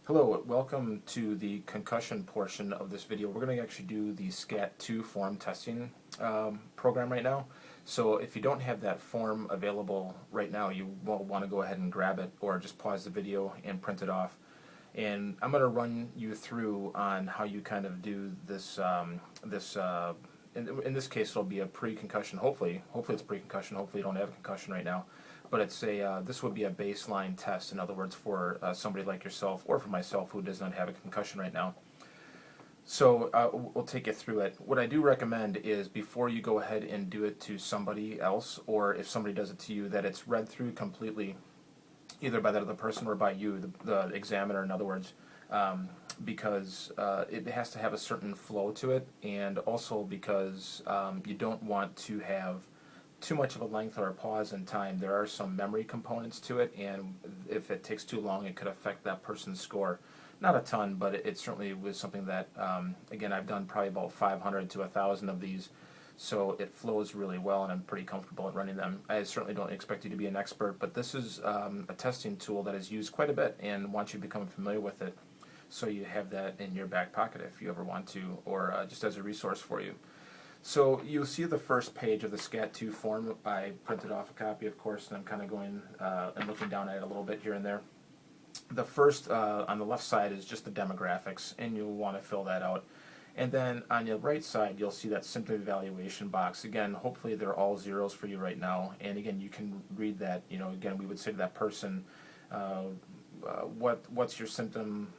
Hello, welcome to the concussion portion of this video. We're going to actually do the SCAT2 form testing program right now. So if you don't have that form available right now, you will want to go ahead and grab it or just pause the video and print it off. And I'm going to run you through on how you kind of do this, in this case it'll be a pre-concussion, hopefully it's pre-concussion, hopefully you don't have a concussion right now. But it's this would be a baseline test, in other words, for somebody like yourself or for myself who does not have a concussion right now. So we'll take you through it. What I do recommend is before you go ahead and do it to somebody else, or if somebody does it to you, that it's read through completely, either by the other person or by you, the examiner, in other words, because it has to have a certain flow to it, and also because you don't want to have too much of a length or a pause in time. There are some memory components to it, and if it takes too long, it could affect that person's score. Not a ton, but it certainly was something that, again, I've done probably about 500 to 1,000 of these, so it flows really well, and I'm pretty comfortable at running them. I certainly don't expect you to be an expert, but this is a testing tool that is used quite a bit, and want you to become familiar with it, so you have that in your back pocket if you ever want to, or just as a resource for you. So you'll see the first page of the SCAT2 form. I printed off a copy, of course, and I'm kind of going and looking down at it a little bit here and there. The first on the left side is just the demographics, and you'll want to fill that out. And then on your right side, you'll see that symptom evaluation box. Again, hopefully they're all zeros for you right now. And again, you can read that. You know, again, we would say to that person, what's your symptom?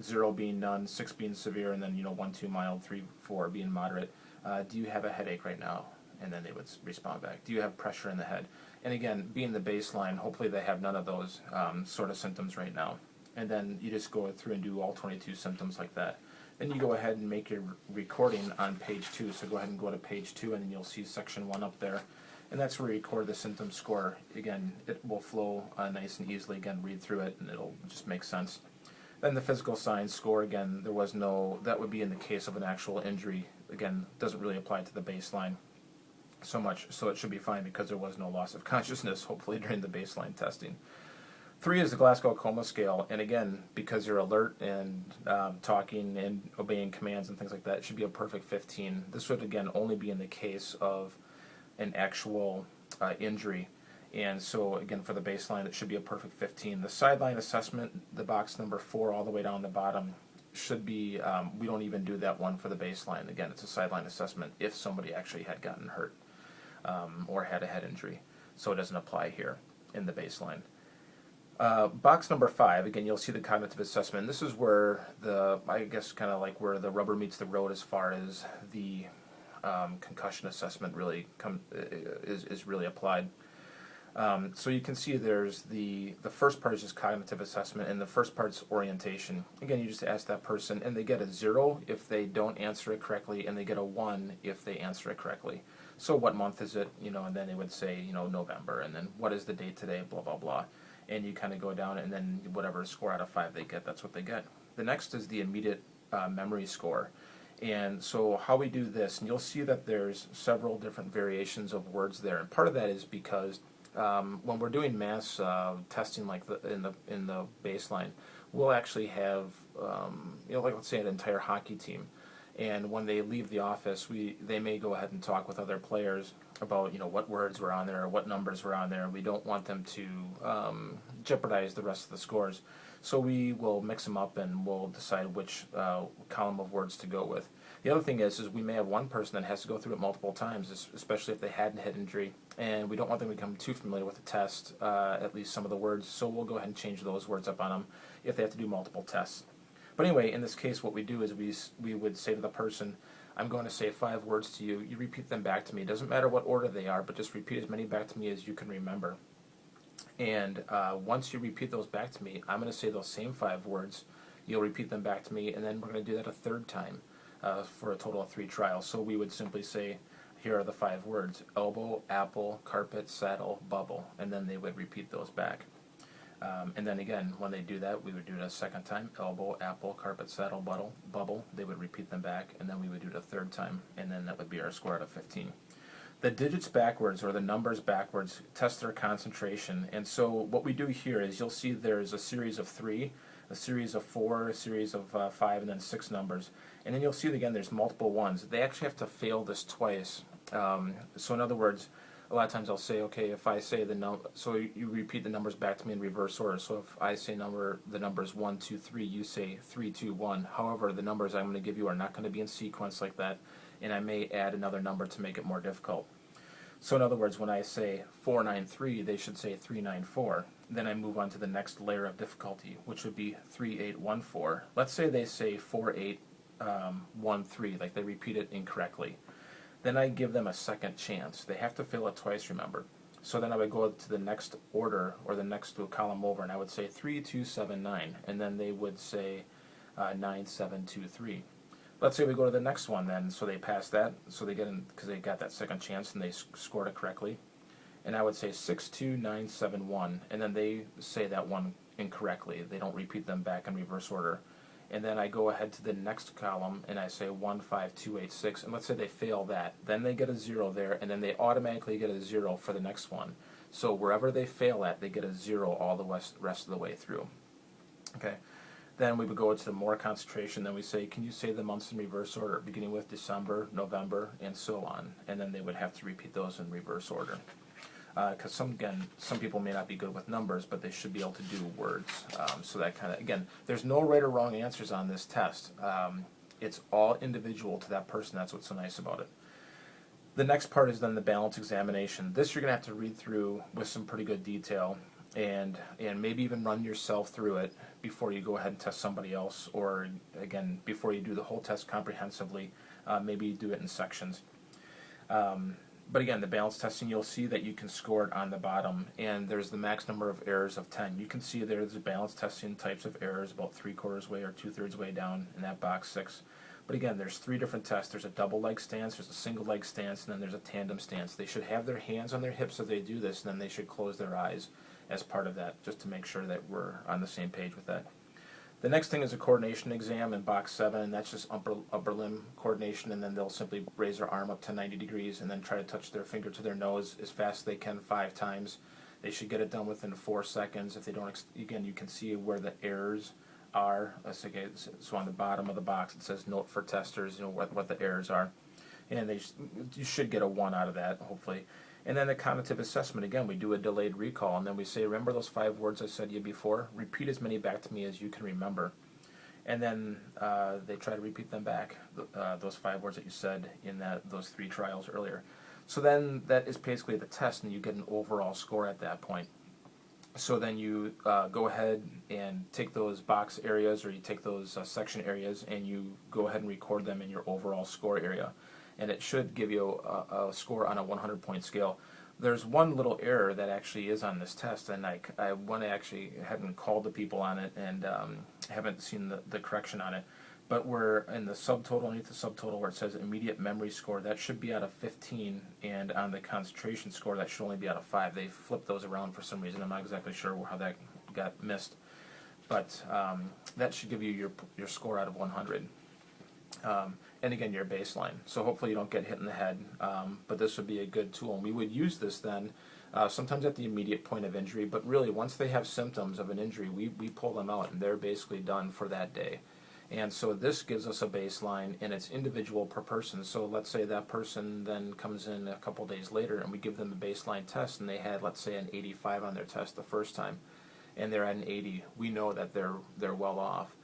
0 being none, 6 being severe, and then 1, 2 mild, 3, 4 being moderate. Do you have a headache right now? And then they would respond back. Do you have pressure in the head? And again, being the baseline, hopefully they have none of those sort of symptoms right now. And then you just go through and do all 22 symptoms like that. Then you go ahead and make your recording on page 2. So go ahead and go to page 2, and then you'll see section 1 up there. And that's where you record the symptom score. Again, it will flow nice and easily. Again, read through it, and it'll just make sense. Then the physical signs score, again, there was no, that would be in the case of an actual injury. Again, doesn't really apply to the baseline so much, so it should be fine because there was no loss of consciousness, hopefully, during the baseline testing. 3 is the Glasgow Coma Scale, and again, because you're alert and talking and obeying commands and things like that, it should be a perfect 15. This would, again, only be in the case of an actual injury. And so, again, for the baseline, it should be a perfect 15. The sideline assessment, the box number 4 all the way down the bottom, should be, we don't even do that one for the baseline. Again, it's a sideline assessment if somebody actually had gotten hurt or had a head injury. So it doesn't apply here in the baseline. Box number 5, again, you'll see the cognitive assessment. This is where I guess kind of like where the rubber meets the road as far as the concussion assessment really is really applied. So you can see there's the first part is just cognitive assessment, and the first part's orientation. Again, you just ask that person, and they get a 0 if they don't answer it correctly, and they get a 1 if they answer it correctly. So what month is it? And then they would say, November, and then what is the date today? Blah blah blah, and you kind of go down, and then whatever score out of 5 they get, that's what they get. The next is the immediate memory score. And so how we do this, and you'll see that there's several different variations of words there, and part of that is because when we're doing mass testing like in the baseline, we'll actually have like let's say an entire hockey team, and when they leave the office, they may go ahead and talk with other players about what words were on there or what numbers were on there. We don't want them to jeopardize the rest of the scores, so we will mix them up and we'll decide which column of words to go with. The other thing is we may have one person that has to go through it multiple times, especially if they had a head injury, and we don't want them to become too familiar with the test, at least some of the words, so we'll go ahead and change those words up on them if they have to do multiple tests. But anyway, in this case, what we do is we would say to the person, I'm going to say 5 words to you, you repeat them back to me. It doesn't matter what order they are, but just repeat as many back to me as you can remember. And once you repeat those back to me, I'm going to say those same 5 words, you'll repeat them back to me, and then we're going to do that a 3rd time. For a total of 3 trials. So we would simply say, here are the 5 words: elbow, apple, carpet, saddle, bubble, and then they would repeat those back. And then again, when they do that, we would do it a 2nd time: elbow, apple, carpet, saddle, bubble. They would repeat them back, and then we would do it a 3rd time, and then that would be our score out of 15. The digits backwards, or the numbers backwards, test their concentration. And so what we do here is you'll see there's a series of 3. a series of 4, a series of 5, and then 6 numbers. And then you'll see that again there's multiple ones. They actually have to fail this twice. So in other words, a lot of times I'll say, okay, if I say so you repeat the numbers back to me in reverse order. So if I say the numbers 1, 2, 3, you say 3, 2, 1. However, the numbers I'm going to give you are not going to be in sequence like that, and I may add another number to make it more difficult. So in other words, when I say 493, they should say 394. Then I move on to the next layer of difficulty, which would be 3814. Let's say they say 4813, like they repeat it incorrectly. Then I give them a second chance. They have to fail it twice, remember. So then I would go to the next order, or the next column over, and I would say 3279, and then they would say 9723. Let's say we go to the next one then, so they pass that, so they get in, because they got that second chance and they scored it correctly. And I would say 62971, and then they say that one incorrectly. They don't repeat them back in reverse order. And then I go ahead to the next column and I say 15286, and let's say they fail that. Then they get a 0 there, and then they automatically get a 0 for the next one. So wherever they fail at, they get a 0 all the rest of the way through. Okay. Then we would go to more concentration. Then we say, can you say the months in reverse order, beginning with December, November, and so on. And then they would have to repeat those in reverse order. Because some people may not be good with numbers, but they should be able to do words. So that kind of, again, there's no right or wrong answers on this test. It's all individual to that person. That's what's so nice about it. The next part is then the balance examination. This you're going to have to read through with some pretty good detail, and maybe even run yourself through it before you go ahead and test somebody else, or again, before you do the whole test comprehensively, maybe do it in sections. But again, the balance testing, you'll see that you can score it on the bottom, and there's the max number of errors of 10. You can see there's the balance testing types of errors about 3/4 way or 2/3 way down in that box 6. But again, there's 3 different tests. There's a double leg stance, there's a single leg stance, and then there's a tandem stance. They should have their hands on their hips as they do this, and then they should close their eyes as part of that, just to make sure that we're on the same page with that. The next thing is a coordination exam in box 7, and that's just upper limb coordination, and then they'll simply raise their arm up to 90 degrees and then try to touch their finger to their nose as fast as they can 5 times. They should get it done within 4 seconds. If they don't, again, you can see where the errors are. So on the bottom of the box it says note for testers, what the errors are. And you should get a 1 out of that, hopefully. And then the cognitive assessment, again, we do a delayed recall, and then we say, remember those 5 words I said to you before? Repeat as many back to me as you can remember. And then they try to repeat them back, those 5 words that you said in those 3 trials earlier. So then that is basically the test, and you get an overall score at that point. So then you go ahead and take those box areas, or you take those section areas, and you go ahead and record them in your overall score area. And it should give you a score on a 100-point scale. There's one little error that actually is on this test, and I haven't called the people on it, and haven't seen the correction on it. But we're in the subtotal, underneath the subtotal where it says immediate memory score, that should be out of 15, and on the concentration score, that should only be out of 5. They flipped those around for some reason. I'm not exactly sure how that got missed. But that should give you your score out of 100. And again, your baseline. So hopefully you don't get hit in the head, but this would be a good tool. And we would use this then sometimes at the immediate point of injury, but really once they have symptoms of an injury, we pull them out and they're basically done for that day. And so this gives us a baseline, and it's individual per person. So let's say that person then comes in a couple days later and we give them a baseline test, and they had, let's say, an 85 on their test the first time, and they're at an 80. We know that they're well off.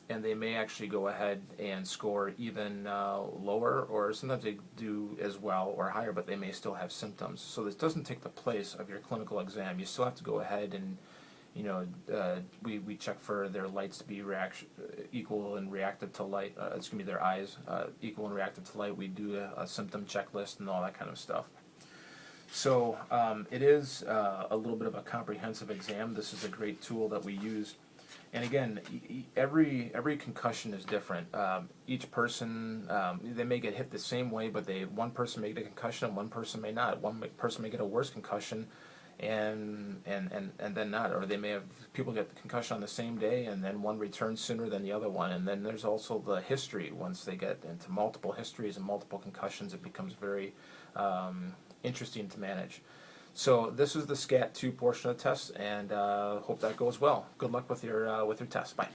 And they may actually go ahead and score even lower, or sometimes they do as well or higher, but they may still have symptoms. So this doesn't take the place of your clinical exam. You still have to go ahead and, we check for their lights to be equal and reactive to light. Their eyes equal and reactive to light. We do a symptom checklist and all that kind of stuff. So it is a little bit of a comprehensive exam. This is a great tool that we use. And again, every concussion is different. Each person, they may get hit the same way, but one person may get a concussion and one person may not. One person may get a worse concussion and then not. Or they may have people get the concussion on the same day, and then one returns sooner than the other one. And then there's also the history. Once they get into multiple histories and multiple concussions, it becomes very interesting to manage. So this is the SCAT2 portion of the test, and hope that goes well. Good luck with your test. Bye.